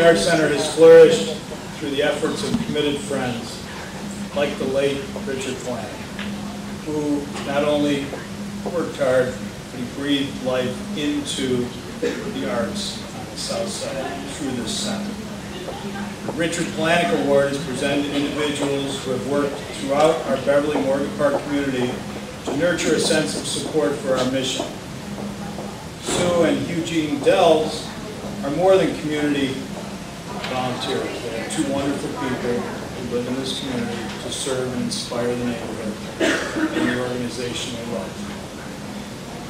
Arts Center has flourished through the efforts of committed friends like the late Richard Flanagan, who not only worked hard, but he breathed life into the arts on the South Side through this center. The Richard Flanagan Award is presented to individuals who have worked throughout our Beverly Morgan Park community to nurture a sense of support for our mission. Sue and Eugene Delves are more than community volunteers. They are two wonderful people who live in this community to serve and inspire the neighborhood and the organization they love.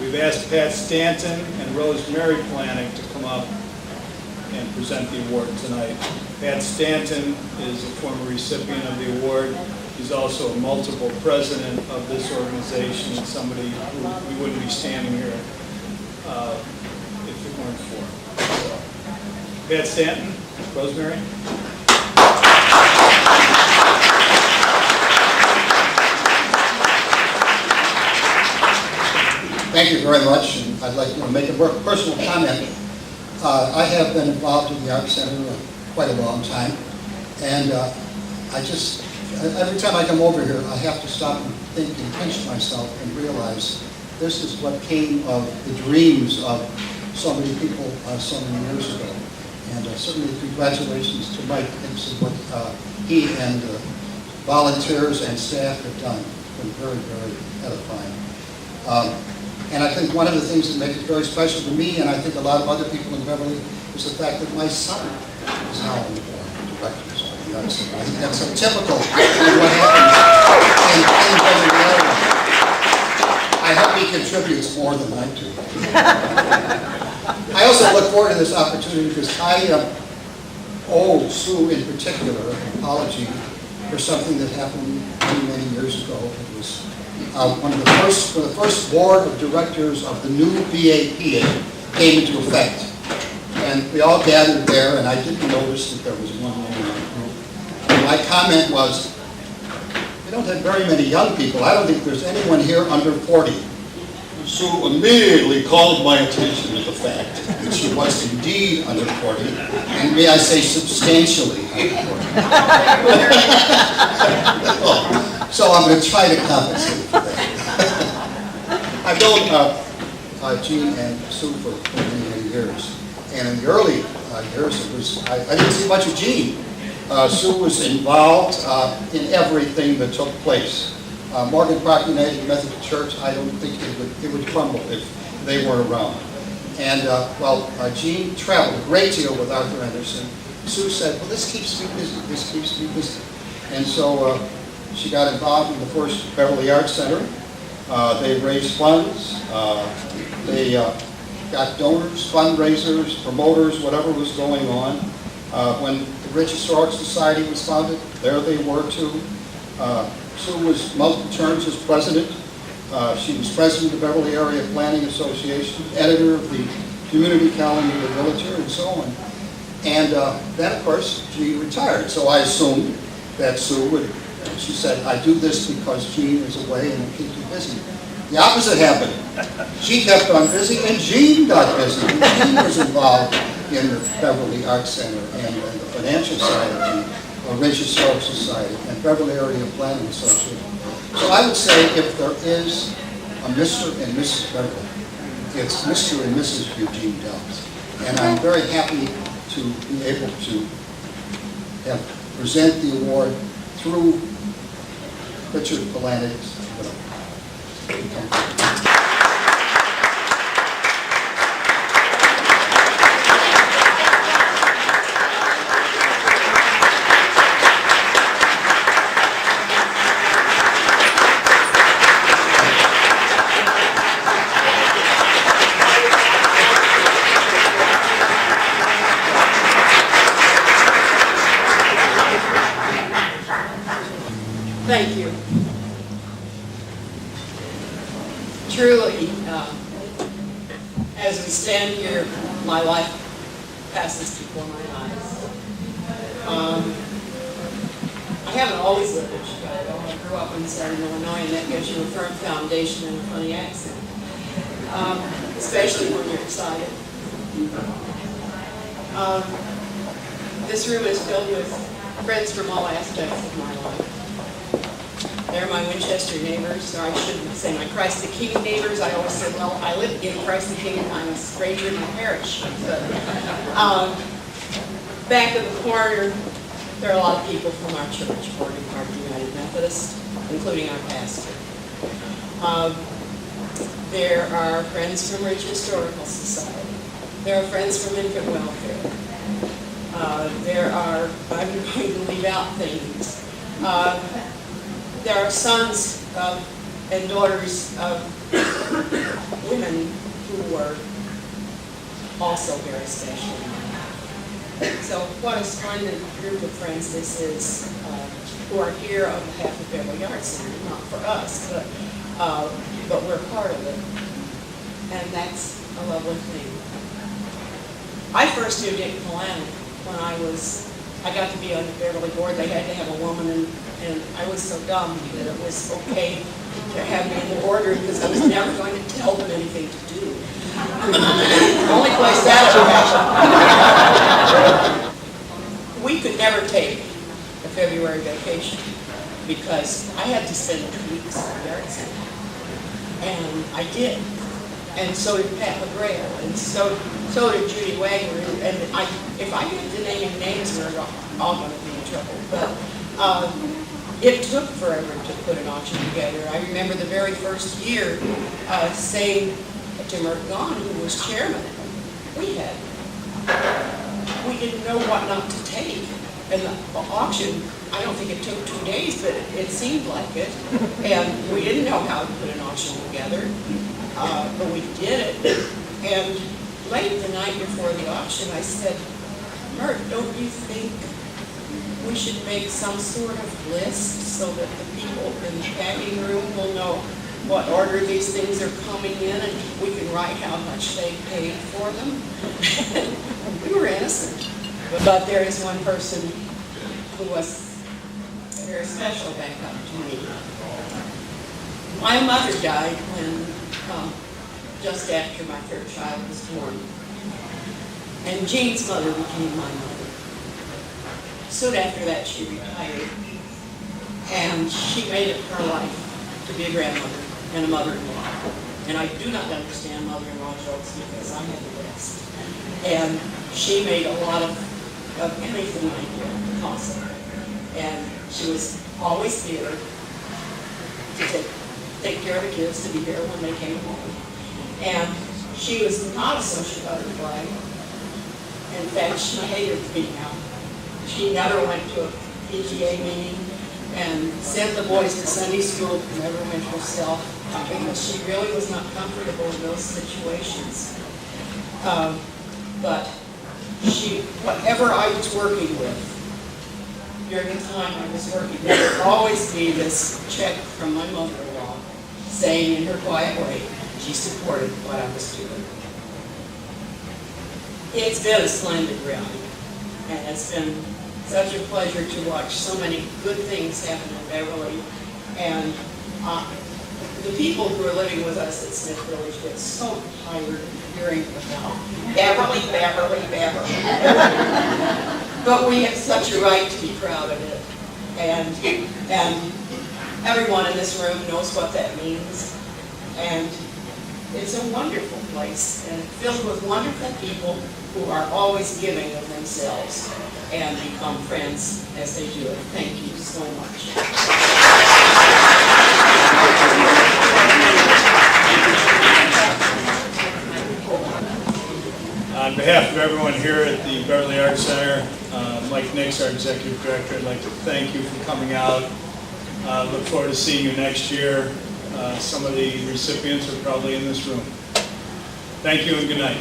We've asked Pat Stanton and Rosemary Flanagan to come up and present the award tonight. Pat Stanton is a former recipient of the award. He's also a multiple president of this organization and somebody who we wouldn't be standing here if it weren't for. So, Pat Stanton, Rosemary. Thank you very much, and I'd like to make a personal comment. I have been involved in the Arts Center quite a long time, and every time I come over here, I have to stop and think and pinch myself and realize this is what came of the dreams of so many people so many years ago. And certainly congratulations to Mike and to what he and volunteers and staff have done. It's been very, very edifying. And I think one of the things that makes it very special to me, and I think a lot of other people in Beverly, is the fact that my son is now on the board of directors of the Arts Center. I think that's so typical of what happens in Beverly area. I hope he contributes more than I do. I also look forward to this opportunity because I owe Sue in particular an apology for something that happened many, many years ago. It was when the first board of directors of the new BAPA came into effect. And we all gathered there, and I didn't notice that there was one woman in the group. And my comment was, we don't have very many young people. I don't think there's anyone here under 40. Sue immediately called my attention to the fact that she was indeed under 40, and may I say substantially under 40. So I'm going to try to compensate for that. I've known Gene and Sue for many, many years, and in the early years, I didn't see much of Gene. Sue was involved in everything that took place. Morgan Park United Methodist Church, I don't think it would crumble if they weren't around. And Gene traveled a great deal with Arthur Anderson. Sue said, well, this keeps me busy, this keeps me busy. And so she got involved in the first Beverly Arts Center. They raised funds, they got donors, fundraisers, promoters, whatever was going on. When the Rich Historic Society was founded, there they were too. Sue was multiple terms as president. She was president of the Beverly Area Planning Association, editor of the community calendar of the Villager, and so on. And then, of course, she retired. So I assumed that Sue would, she said, I do this because Gene is away and I keep you busy. The opposite happened. She kept on busy and Gene got busy. And Gene was involved in the Beverly Arts Center and the financial side of the Ridge Historic Society and Beverly Area Planning Association. So I would say if there is a Mr. and Mrs. Beverly, it's Mr. and Mrs. Eugene Delves. And I'm very happy to be able to present the award through Richard Flanagan's widow. Thank you. Truly, as we stand here, my life passes before my eyes. I haven't always lived in Chicago. I grew up in Southern Illinois, and that gives you a firm foundation and a funny accent, especially when you're excited. This room is filled with friends from all aspects of my life. They're my Winchester neighbors, or I shouldn't say my Christ the King neighbors. I always said, well, I live in Christ the King and I'm a stranger in my parish. But, back in the corner, there are a lot of people from our church, Morgan Park United Methodist, including our pastor. There are friends from Ridge Historical Society. There are friends from Infant Welfare. There are, I'm going to leave out things. There are sons and daughters of women who were also very special. So what a splendid group of friends this is, who are here on behalf of Beverly Arts Center, not for us, but we're part of it. And that's a lovely thing. I first knew Dick Milano when I got to be on the Beverly board. They had to have a woman, and I was so dumb that it was okay to have me in the boardroom because I was never going to tell them anything to do. The only place that happened. We could never take a February vacation because I had to spend 2 weeks at the Art Center. And I did. And so did Pat McGrail, and so did Judy Wagner. And if I get to naming names, we're all going to be in trouble. But it took forever to put an auction together. I remember the very first year saying to Mert Gahn, who was chairman, we didn't know what not to take. And the auction, I don't think it took 2 days, but it seemed like it. And we didn't know how to put an auction together. But we did it, and late the night before the auction, I said, Mert, don't you think we should make some sort of list so that the people in the packing room will know what order these things are coming in, and we can write how much they paid for them? We were innocent. But there is one person who was very special back up to me. My mother died when just after my third child was born. And Jean's mother became my mother. Soon after that, she retired. And she made it her life to be a grandmother and a mother-in-law. And I do not understand mother-in-law jokes because I had the best. And she made a lot of anything I did possible. And she was always here to take care of the kids, to be here when they came home. And she was not a social butterfly. In fact, she hated being out. She never went to a PTA meeting and sent the boys to Sunday school, never went herself, because she really was not comfortable in those situations. But whatever I was working with, during the time I was working, there would always be this check from my mother-in-law saying in her quiet way, she supported what I was doing. It's been a splendid run, and it's been such a pleasure to watch so many good things happen in Beverly. And the people who are living with us at Smith Village get so tired of hearing about Beverly, Beverly, Beverly. But we have such a right to be proud of it. And everyone in this room knows what that means. And it's a wonderful place, and filled with wonderful people who are always giving of themselves and become friends as they do it. Thank you so much. On behalf of everyone here at the Beverly Arts Center, Mike Nix, our Executive Director, I'd like to thank you for coming out. Look forward to seeing you next year. Some of the recipients are probably in this room. Thank you and good night.